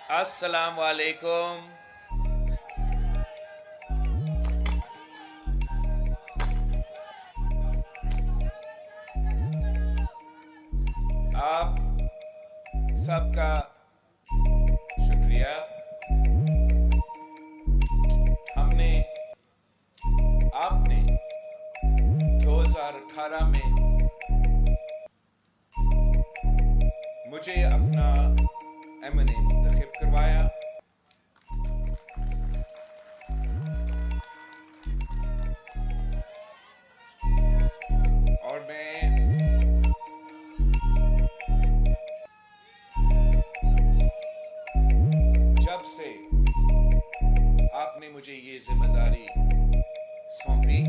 السلام علیکم. آپ سب کا شکریہ. آپ نے 2018 میں مجھے اپنا M&A منتخب کروایا. اور میں جب سے آپ نے مجھے یہ ذمہ داری سونپی،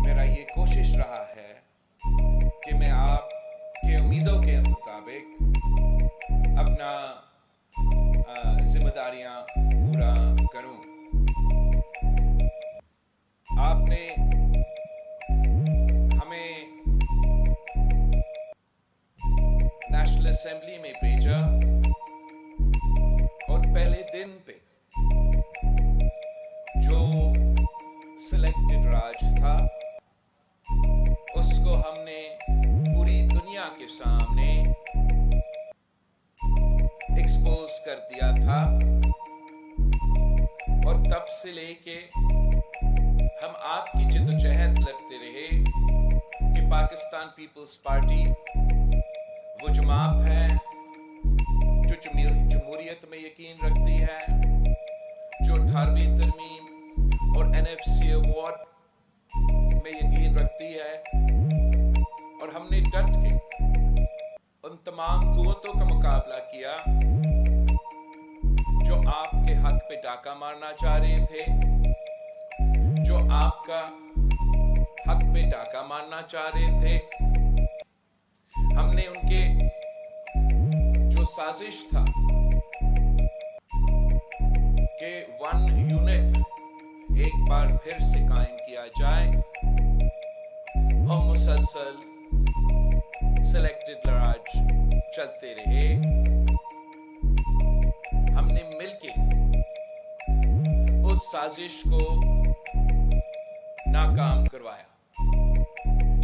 میرا یہ کوشش رہا ہے کہ میں آپ کے امیدوں کے مطابق اپنا ذمہ داریاں پورا کروں. آپ نے ہمیں نیشنل اسمبلی میں بھیجا اور پہلے دن پہ جو سلیکٹڈ راج تھا اس کو ہم نے پوری دنیا کے سامنے ایکسپوز کر دیا تھا. اور تب سے لے کے ہم آپ کی جدوجہد لڑتے رہے کہ پاکستان پیپلز پارٹی وہ جماعت ہے جو جمہوریت میں یقین رکھتی ہے، جو 18ویں ترمیم اور NFC ایوارڈ میں یقین رکھتی ہے. اور ہم نے ڈٹ کے ان تمام قوتوں کا مقابلہ کیا جو آپ کے حق پہ ڈاکہ مارنا چاہ رہے تھے، جو آپ کا حق پہ ڈاکہ مارنا چاہ رہے تھے. ہم نے ان کے جو سازش تھا کہ 1 یونٹ ایک بار پھر سے قائم کیا جائے اور مسلسل سلیکٹڈ راج چلتے رہے، ہم نے مل کے اس سازش کو ناکام کروایا.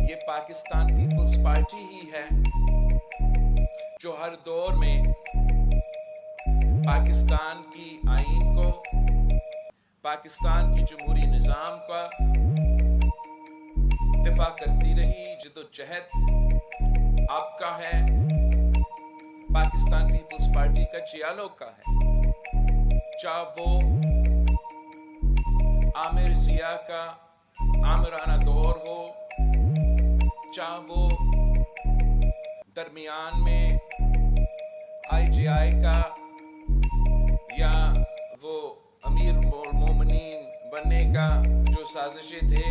یہ پاکستان پیپلز پارٹی ہی ہے جو ہر دور میں پاکستان کی آئین کو، پاکستان کی جمہوری نظام کا دفاع کرتی رہی. جدوجہد آپ کا ہے، پاکستان پیپلز پارٹی کا جیالوں کا ہے، چاہے وہ عامر ضیاء کا عامرانہ دور ہو، چاہے وہ درمیان میں IGI کا، یا وہ امیر المومنین بننے کا جو سازشیں تھے،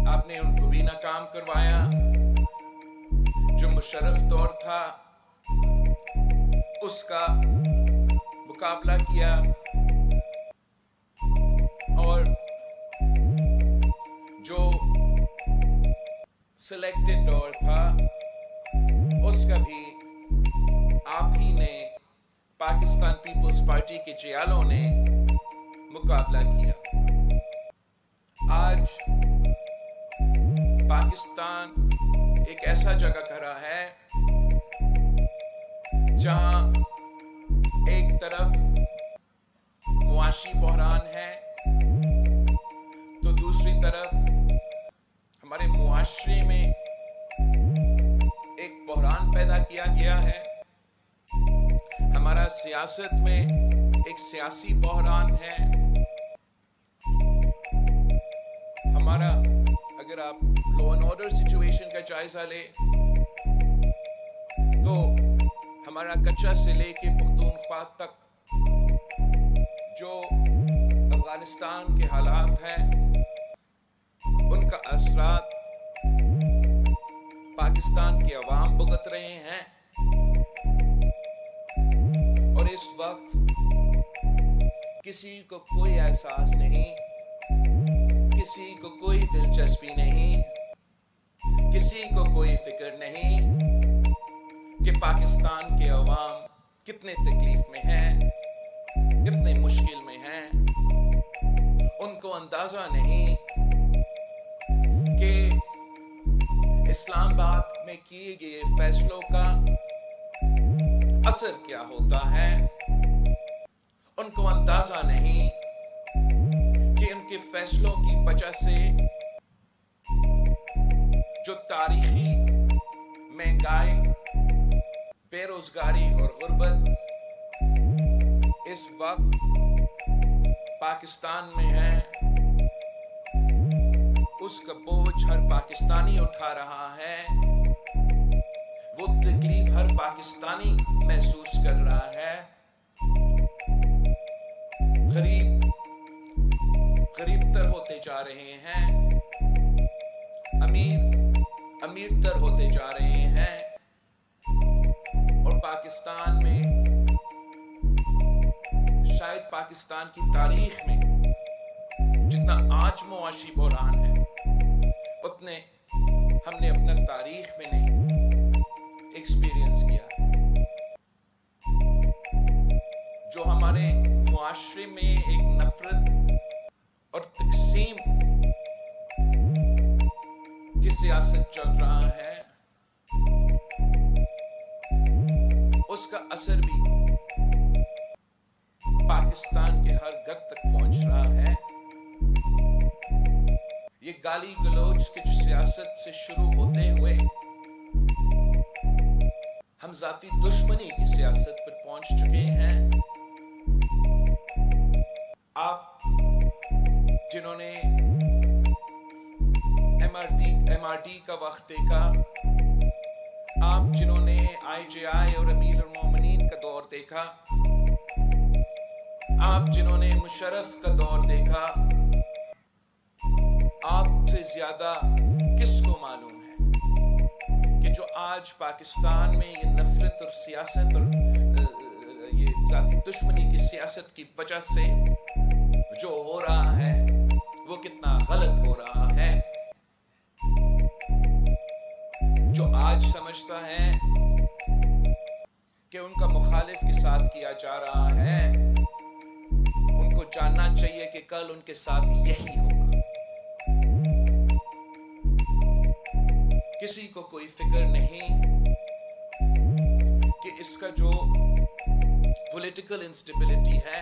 آپ نے ان کو بھی ناکام کروایا. جو مشرف دور تھا اس کا مقابلہ کیا، اور جو سلیکٹڈ دور تھا اس کا بھی آپ ہی نے، پاکستان پیپلز پارٹی کے جیالوں نے مقابلہ کیا. آج پاکستان ایک ایسا جگہ کھڑا ہے جہاں ایک طرف معاشی بحران ہے تو دوسری طرف ہمارے معاشرے میں ایک بحران پیدا کیا گیا ہے. ہمارا سیاست میں ایک سیاسی بحران ہے. ہمارا اگر آپ لا اینڈ آرڈر سچویشن کا جائزہ لے تو ہمارا کچا سے لے کے پختونخوا تک جو افغانستان کے حالات ہیں ان کا اثرات پاکستان کے عوام بھگت رہے ہیں. اور اس وقت کسی کو کوئی احساس نہیں، کسی کو کوئی دلچسپی نہیں، کسی کو کوئی فکر نہیں کہ پاکستان کے عوام کتنے تکلیف میں ہیں، کتنے مشکل میں ہیں. ان کو اندازہ نہیں کہ اسلام آباد میں کیے گئے فیصلوں کا اثر کیا ہوتا ہے. ان کو اندازہ نہیں کہ ان کے فیصلوں کی وجہ سے جو تاریخی مہنگائی، بے روزگاری اور غربت اس وقت پاکستان میں ہے، اس کا بوجھ ہر پاکستانی اٹھا رہا ہے. وہ تکلیف ہر پاکستانی محسوس کر رہا ہے. غریب تر ہوتے جا رہے ہیں، امیر تر ہوتے جا رہے ہیں. اور پاکستان میں، شاید پاکستان کی تاریخ میں جتنا آج معاشی بحران ہے اتنے ہم نے اپنا تاریخ میں نہیں ایکسپیرینس کیا. جو ہمارے معاشرے میں ایک نفرت اور تقسیم کی سیاست چل رہا ہے، اس کا اثر بھی پاکستان کے ہر گھر تک پہنچ رہا ہے. یہ گالی گلوچ کی جو سیاست سے شروع ہوتے ہوئے ہم ذاتی دشمنی کی سیاست پر پہنچ چکے ہیں. آپ جنہوں نے ایم آر ڈی کا وقت دیکھا، آپ جنہوں نے آئی جے آئی اور امیر المومنین کا دور دیکھا، آپ جنہوں نے مشرف کا دور دیکھا، آپ سے زیادہ کس کو معلوم ہے کہ جو آج پاکستان میں یہ نفرت اور سیاست اور یہ ذاتی دشمنی کی سیاست کی وجہ سے جو ہو رہا ہے وہ کتنا غلط ہو رہا ہے. جو آج سمجھتا ہے کہ ان کا مخالف کے ساتھ کیا جا رہا ہے، ان کو جاننا چاہیے کہ کل ان کے ساتھ یہی ہوگا. کسی کو کوئی فکر نہیں کہ اس کا جو پولیٹیکل انسٹیبلٹی ہے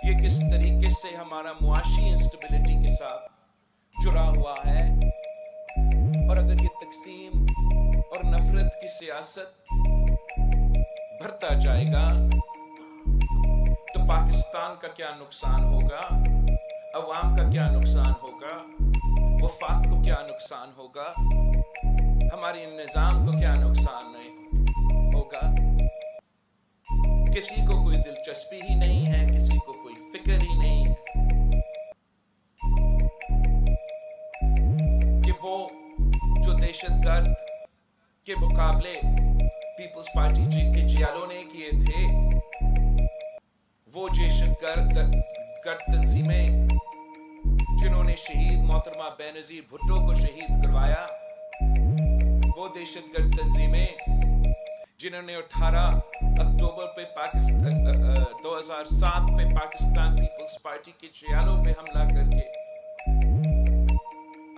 یہ کس طریقے سے ہمارا معاشی انسٹیبلٹی کے ساتھ جڑا ہوا ہے. اور اگر یہ تقسیم اور نفرت کی سیاست بڑھتا جائے گا تو پاکستان کا کیا نقصان ہوگا، عوام کا کیا نقصان ہوگا، وفاق کو کیا نقصان ہوگا، ہمارے نظام کو کیا نقصان نہیں ہوگا. کسی کو کوئی دلچسپی ہی نہیں ہے، کسی کو کوئی فکر ہی نہیں ہے کہ وہ جو دہشت گرد کے مقابلے پیپلز پارٹی کے جیالوں نے کیے تھے، وہ دہشت گرد تنظیمیں جنہوں نے شہید محترمہ بینظیر بھٹو کو شہید کروایا، وہ دہشت گرد تنظیمیں جنہوں نے 18 اکتوبر پہ 2007 پہ پاکستان پیپلز پارٹی کے جیالوں پہ حملہ کر کے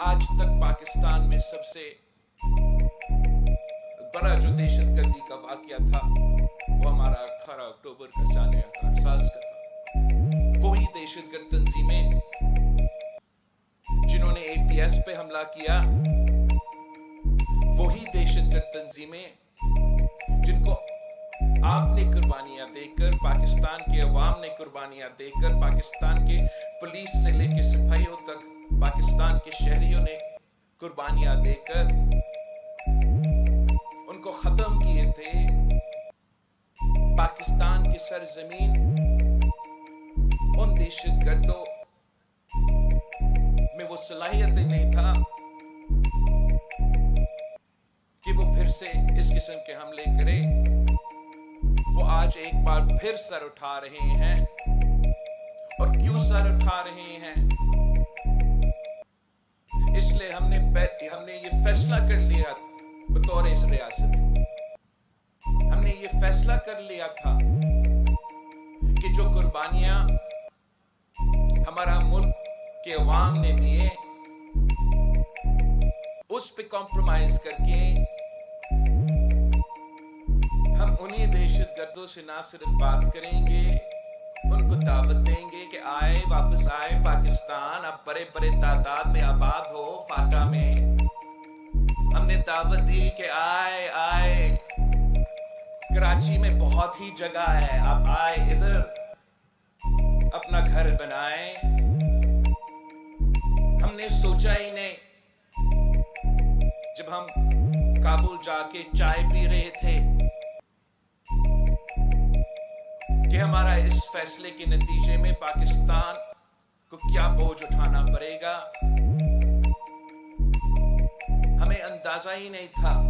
آج تک پاکستان میں سب سے بڑا جو دہشت گردی کا واقعہ تھا وہ ہمارا 18 اکتوبر کا سانحہ کارساز کا تھا. وہی دہشت گرد تنظیمیں جنہوں نے اے پی ایس پہ حملہ کیا، وہی دہشت گرد تنظیمیں جن کو آپ نے قربانیاں دے کر، پاکستان کے عوام نے قربانیاں دے کر، پاکستان کے پولیس سے لے کے سپاہیوں تک پاکستان کے شہریوں نے قربانیاں دے کر ان کو ختم کیے تھے. پاکستان کی سرزمین ان دہشت گردوں میں وہ صلاحیت نہیں تھا کہ وہ پھر سے اس قسم کے حملے کرے. وہ آج ایک بار پھر سر اٹھا رہے ہیں. اور کیوں سر اٹھا رہے ہیں؟ اس لیے ہم نے یہ فیصلہ کر لیا بطور اس ریاست فیصلہ کر لیا تھا کہ جو قربانیاں ہمارا ملک کے عوام نے دیے اس پہ کمپرومائز کر کے ہم انہیں دہشت گردوں سے نہ صرف بات کریں گے، ان کو دعوت دیں گے کہ واپس آئے پاکستان، اب بڑے بڑے تعداد میں آباد ہو فاٹا میں۔ ہم نے دعوت دی کہ آئے کراچی میں بہت ہی جگہ ہے، آپ آئے ادھر اپنا گھر بنائیں۔ ہم نے سوچا ہی نہیں جب ہم کابل جا کے چائے پی رہے تھے کہ ہمارا اس فیصلے کے نتیجے میں پاکستان کو کیا بوجھ اٹھانا پڑے گا۔ ہمیں اندازہ ہی نہیں تھا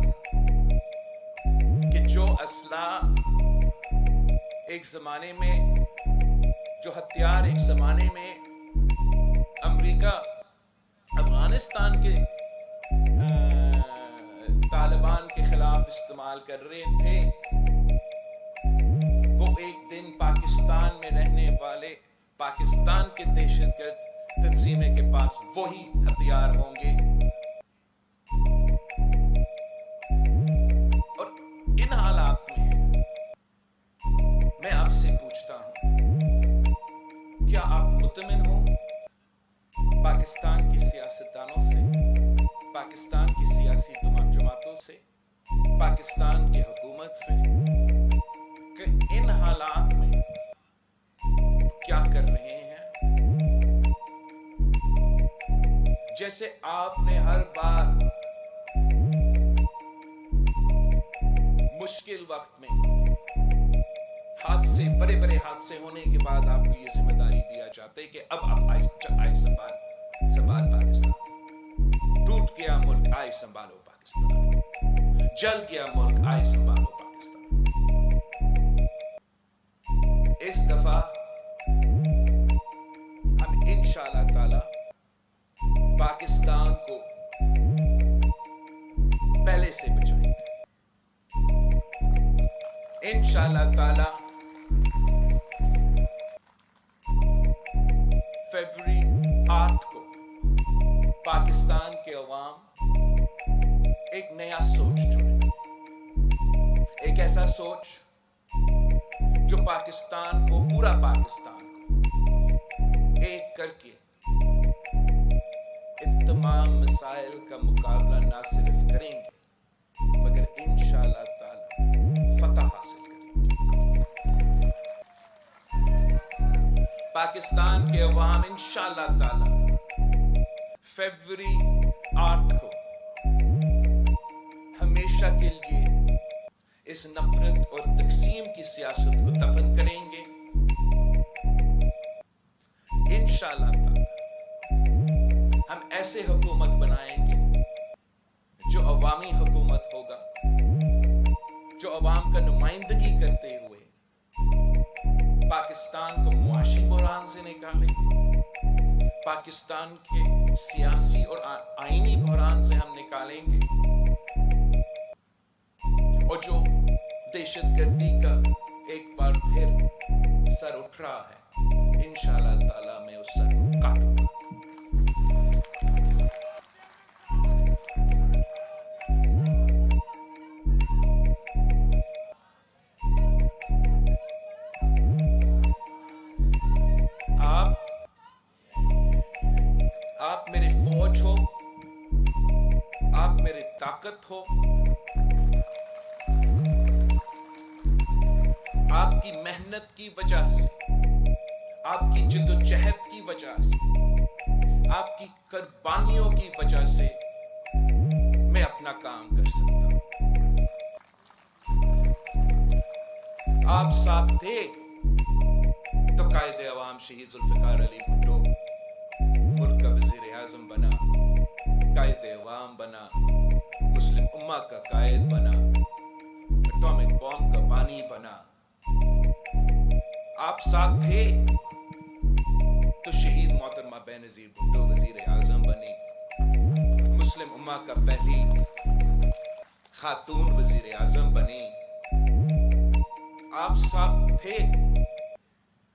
کہ جو اسلحہ ایک زمانے میں، جو ہتھیار ایک زمانے میں امریکہ افغانستان کے طالبان کے خلاف استعمال کر رہے تھے، وہ ایک دن پاکستان میں رہنے والے پاکستان کے دہشت گرد تنظیمیں کے پاس وہی ہتھیار ہوں گے۔ اور ان حالات میں آپ سے پوچھتا ہوں، کیا آپ مطمئن ہو پاکستان کی سیاستدانوں سے، پاکستان کی سیاسی جماعتوں سے، پاکستان کی حکومت سے، کہ ان حالات میں کیا کر رہے ہیں؟ جیسے آپ نے ہر بار مشکل وقت میں حادثے، بڑے بڑے حادثے ہونے کے بعد آپ کو یہ ذمہ داری دیا جاتا ہے کہ اب آئے سنبھال پاکستان، ٹوٹ گیا ملک، آئے سنبھالو پاکستان، جل گیا ملک، آئے سنبھالو پاکستان۔ اس دفعہ ہم انشاءاللہ تعالی پاکستان کو پہلے سے بچائیں گے۔ انشاءاللہ تعالی فروری 8 کو پاکستان کے عوام ایک نیا سوچ چنیں گے، ایک ایسا سوچ جو پاکستان کو، پورا پاکستان کو ایک کر کے ان تمام مسائل کا مقابلہ نہ صرف کریں گے مگر انشاءاللہ تعالی فتح حاصل کریں گے۔ پاکستان کے عوام انشاءاللہ تعالی فروری 8 کو ہمیشہ کے لیے اس نفرت اور تقسیم کی سیاست کو دفن کریں گے۔ انشاءاللہ تعالی ہم ایسے حکومت بنائیں گے جو عوامی حکومت ہوگا، جو عوام کا نمائندگی کرتے ہوئے پاکستان کو معاشی بحران سے نکالے، پاکستان کے سیاسی اور آئینی بحران سے ہم نکالیں گے، اور جو دہشت گردی کا ایک بار پھر سر اٹھ رہا ہے، انشاءاللہ تعالی میں اس سر کو کاٹوں گا۔ آپ میری فوج ہو، آپ میری طاقت ہو، آپ کی محنت کی وجہ سے، آپ کی جد و جہد کی وجہ سے، آپ کی قربانیوں کی وجہ سے میں اپنا کام کر سکتا ہوں۔ آپ ساتھ تھے تو قائد عوام شہید ذوالفقار علی بھٹو ملک کا وزیر اعظم بنا، قائد عوام بنا، مسلم امہ کا قائد بنا، اٹامک بام کا بانی بنا۔ آپ ساتھ تھے تو شہید محترمہ بینظیر بھٹو وزیر اعظم بنی، مسلم امہ کا پہلی خاتون وزیر اعظم بنی۔ آپ صاحب تھے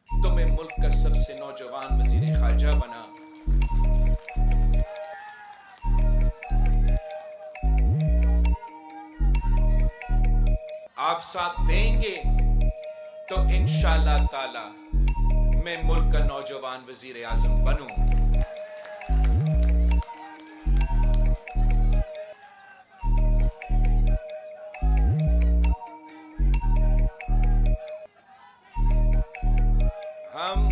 تو میں ملک کا سب سے نوجوان وزیر خارجہ بنا. آپ ساتھ دیں گے تو انشاءاللہ تعالی میں ملک کا نوجوان وزیر اعظم بنوں. ہم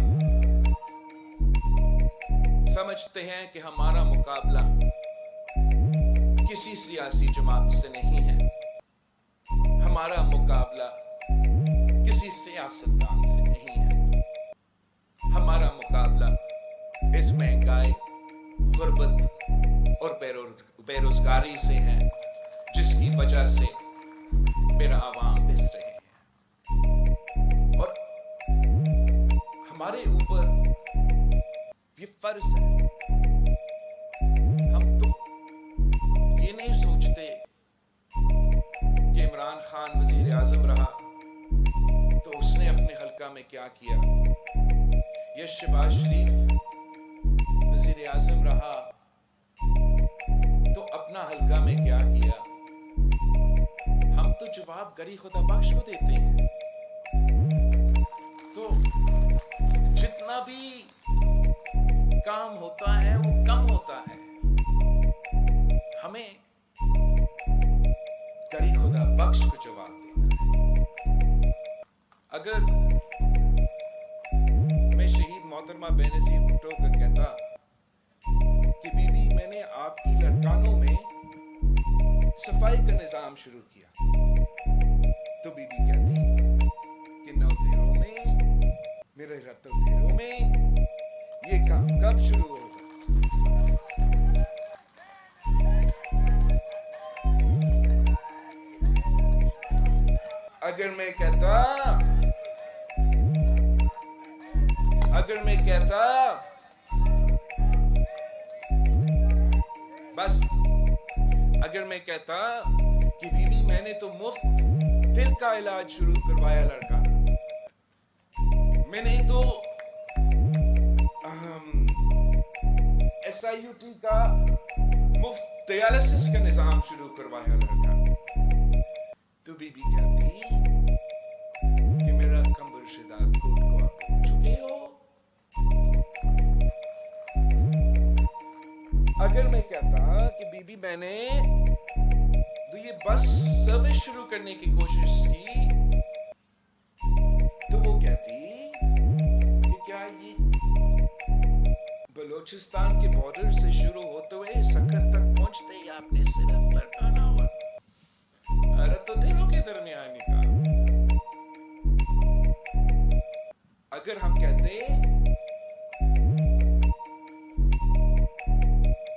سمجھتے ہیں کہ ہمارا مقابلہ کسی سیاسی جماعت سے نہیں ہے. ہمارا مقابلہ کسی سیاستدان سے نہیں ہے. ہمارا مقابلہ اس مہنگائی، غربت اور بے روزگاری سے ہے جس کی وجہ سے میرا عوام پس رہے ہیں. اور ہمارے اوپر یہ فرض ہے. ہم تو یہ نہیں سوچتے کہ عمران خان وزیر اعظم رہا تو اس نے اپنے حلقہ میں کیا کیا، یا شہباز شریف وزیر اعظم رہا تو اپنا حلقہ میں کیا کیا. ہم تو جواب گری خدا بخش کو دیتے ہیں. تو جتنا بھی کام ہوتا ہے وہ کم ہوتا ہے. ہمیں گری خدا بخش کو جواب دینا ہے. اگر میں شہید محترمہ بے نظیر بھٹو کو کہتا کہ بی بی میں نے آپ کی لڑکانوں میں صفائی کا نظام شروع کیا، تو بی بی کہتی کہ نوتیروں میں، میرے رتوتیروں میں یہ کام کب شروع ہوگا. اگر میں کہتا بس اگر میں کہتا کہ بی بی میں نے تو مفت دل کا علاج شروع کروایا لڑکا، میں نے تو SIUT کا مفت ڈیالسس کا نظام شروع کروایا لڑکا، تو بی بی کہتی کہ میرا کمبر شداد کوٹ کو آپ بھول چکے ہو. اگر میں کہتا کہ بی بی میں نے تو یہ بس سروس شروع کرنے کی کوشش کی، تو وہ کہتی کہ کیا یہ بلوچستان کے بارڈر سے شروع ہوتے ہوئے سکر تک پہنچتے ہی آپ نے صرف لڑکانا اور رتوتیروں کے درمیان نکاح. اگر ہم کہتے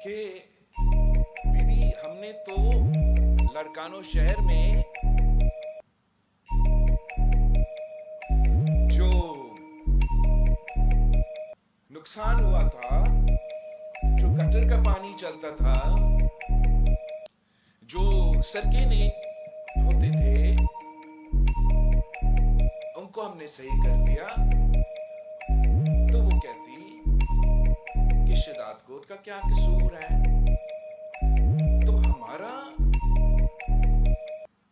کہ بی بی ہم نے تو لڑکانوں شہر میں جو نقصان ہوا تھا، جو گٹر کا پانی چلتا تھا، جو سڑکیں نہیں ہوتے تھے، ان کو ہم نے صحیح کر دیا. تو وہ کہتی کہ شداد کوٹ کا کیا قصور ہے. تو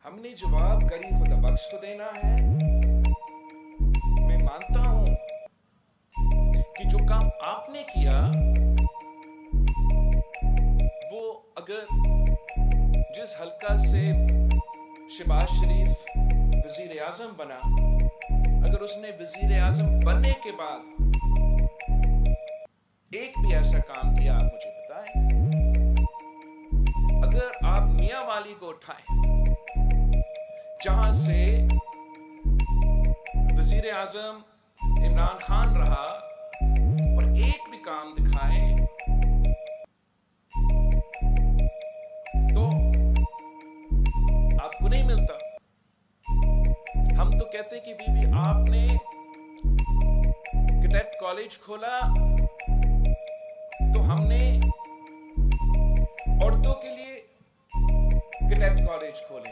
ہم نے جواب گری خدا بخش کو دینا ہے. میں مانتا ہوں کہ جو کام آپ نے کیا وہ اگر جس حلقہ سے شہباز شریف وزیر اعظم بنا، اگر اس نے وزیر اعظم بننے کے بعد ایک بھی ایسا کام کیا، آپ مجھے بتائیں. اگر آپ میاں والی کو اٹھائیں جہاں سے وزیر اعظم عمران خان رہا، اور ایک بھی کام دکھائیں، تو آپ کو نہیں ملتا. ہم تو کہتے کہ بی بی آپ نے کیڈٹ کالج کھولا تو ہم نے عورتوں کے لیے کیڈٹ کالج کھولے.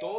2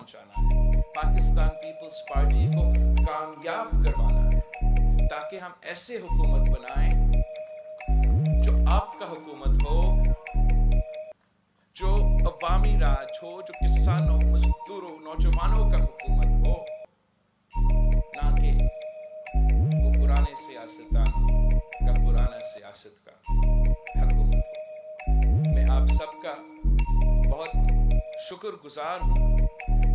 پہنچانا ہے, پاکستان پیپلز پارٹی کو کامیاب کروانا ہے, تاکہ ہم ایسے حکومت بنائیں جو آپ کا حکومت ہو, جو عوامی راج ہو, جو کسانوں, مزدوروں, نوجوانوں کا حکومت ہو, نہ کہ وہ پرانے سیاستدان کا پرانا سیاست کا حکومت ہو. میں آپ سب کا بہت شکر گزار ہوں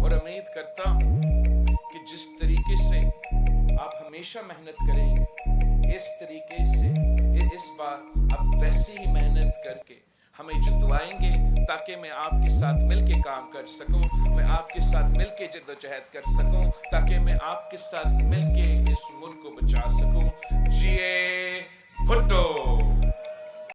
اور امید کرتا ہوں کہ جس طریقے سے آپ ہمیشہ محنت کریں گے, اس طریقے سے اس بار آپ ویسی ہی محنت کر کے ہمیں جتوائیں گے, تاکہ میں آپ کے ساتھ مل کے کام کر سکوں, میں آپ کے ساتھ مل کے جدوجہد کر سکوں, تاکہ میں آپ کے ساتھ مل کے اس ملک کو بچا سکوں.